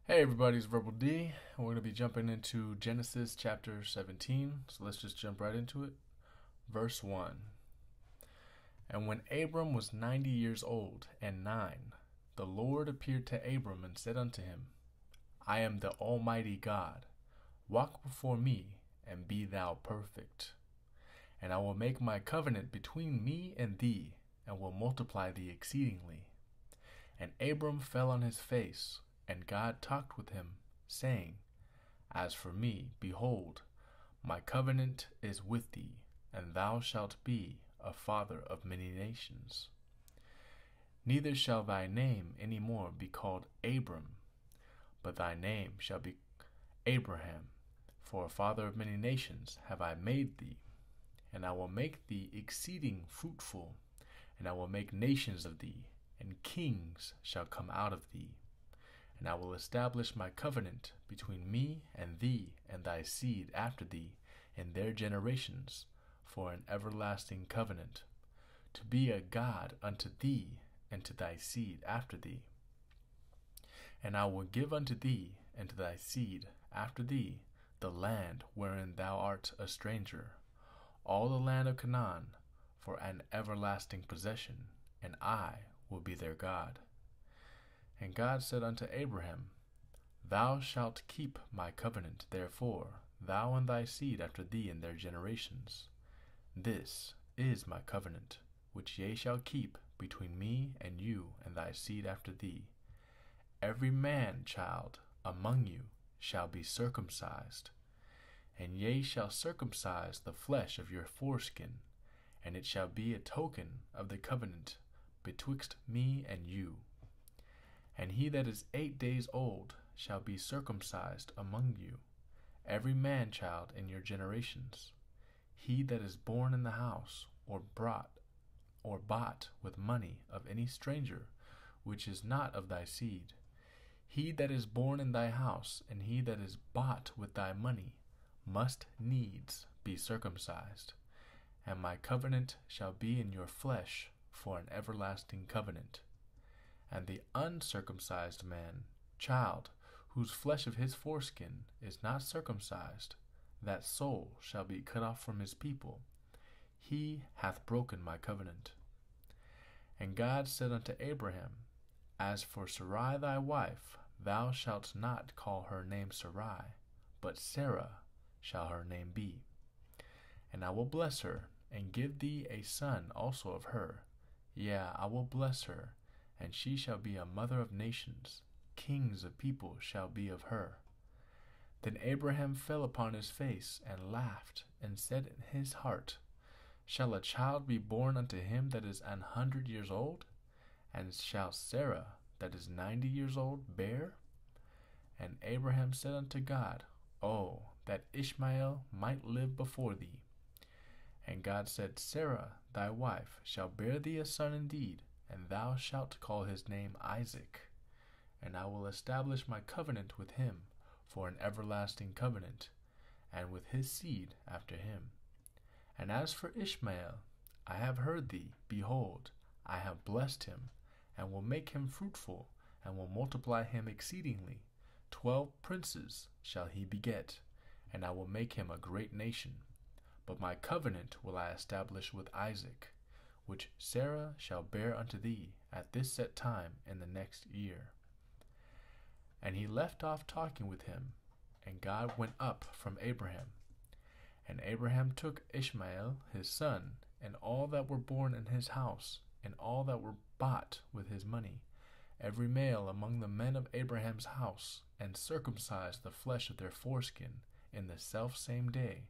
Hey everybody, it's Verbal D, and we're going to be jumping into Genesis chapter 17, so let's just jump right into it. Verse 1. And when Abram was 90 years old and 9, the Lord appeared to Abram and said unto him, I am the Almighty God. Walk before me, and be thou perfect. And I will make my covenant between me and thee, and will multiply thee exceedingly. And Abram fell on his face, and God talked with him, saying, As for me, behold, my covenant is with thee, and thou shalt be a father of many nations. Neither shall thy name any more be called Abram, but thy name shall be Abraham, for a father of many nations have I made thee. And I will make thee exceeding fruitful, and I will make nations of thee, and kings shall come out of thee. And I will establish my covenant between me and thee and thy seed after thee in their generations, for an everlasting covenant, to be a God unto thee and to thy seed after thee. And I will give unto thee and to thy seed after thee the land wherein thou art a stranger, all the land of Canaan, for an everlasting possession, and I will be their God. And God said unto Abraham, Thou shalt keep my covenant, therefore, thou and thy seed after thee in their generations. This is my covenant, which ye shall keep between me and you and thy seed after thee. Every man child among you shall be circumcised, and ye shall circumcise the flesh of your foreskin, and it shall be a token of the covenant betwixt me and you. And he that is 8 days old shall be circumcised among you, every man child in your generations. He that is born in the house, or bought with money of any stranger, which is not of thy seed, he that is born in thy house, and he that is bought with thy money, must needs be circumcised. And my covenant shall be in your flesh for an everlasting covenant. And the uncircumcised man, child, whose flesh of his foreskin is not circumcised, that soul shall be cut off from his people. He hath broken my covenant. And God said unto Abraham, As for Sarai thy wife, thou shalt not call her name Sarai, but Sarah shall her name be. And I will bless her, and give thee a son also of her. Yea, I will bless her, and she shall be a mother of nations. Kings of people shall be of her. Then Abraham fell upon his face, and laughed, and said in his heart, Shall a child be born unto him that is 100 years old? And shall Sarah, that is 90 years old, bear? And Abraham said unto God, Oh, that Ishmael might live before thee. And God said, Sarah thy wife shall bear thee a son indeed, and thou shalt call his name Isaac. And I will establish my covenant with him for an everlasting covenant, and with his seed after him. And as for Ishmael, I have heard thee, behold, I have blessed him, and will make him fruitful, and will multiply him exceedingly. 12 princes shall he beget, and I will make him a great nation. But my covenant will I establish with Isaac, which Sarah shall bear unto thee at this set time in the next year. And he left off talking with him, and God went up from Abraham. And Abraham took Ishmael his son, and all that were born in his house, and all that were bought with his money, every male among the men of Abraham's house, and circumcised the flesh of their foreskin in the selfsame day,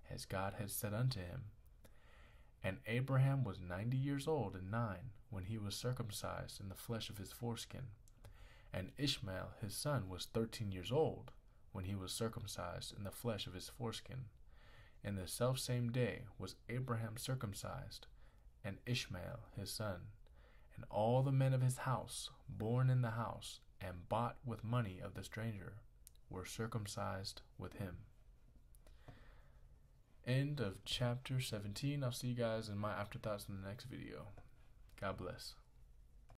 as God had said unto him. And Abraham was 90 years old and 9 when he was circumcised in the flesh of his foreskin. And Ishmael his son was 13 years old when he was circumcised in the flesh of his foreskin. In the selfsame day was Abraham circumcised, and Ishmael his son, and all the men of his house, born in the house, and bought with money of the stranger, were circumcised with him. End of chapter 17. I'll see you guys in my afterthoughts in the next video. God bless.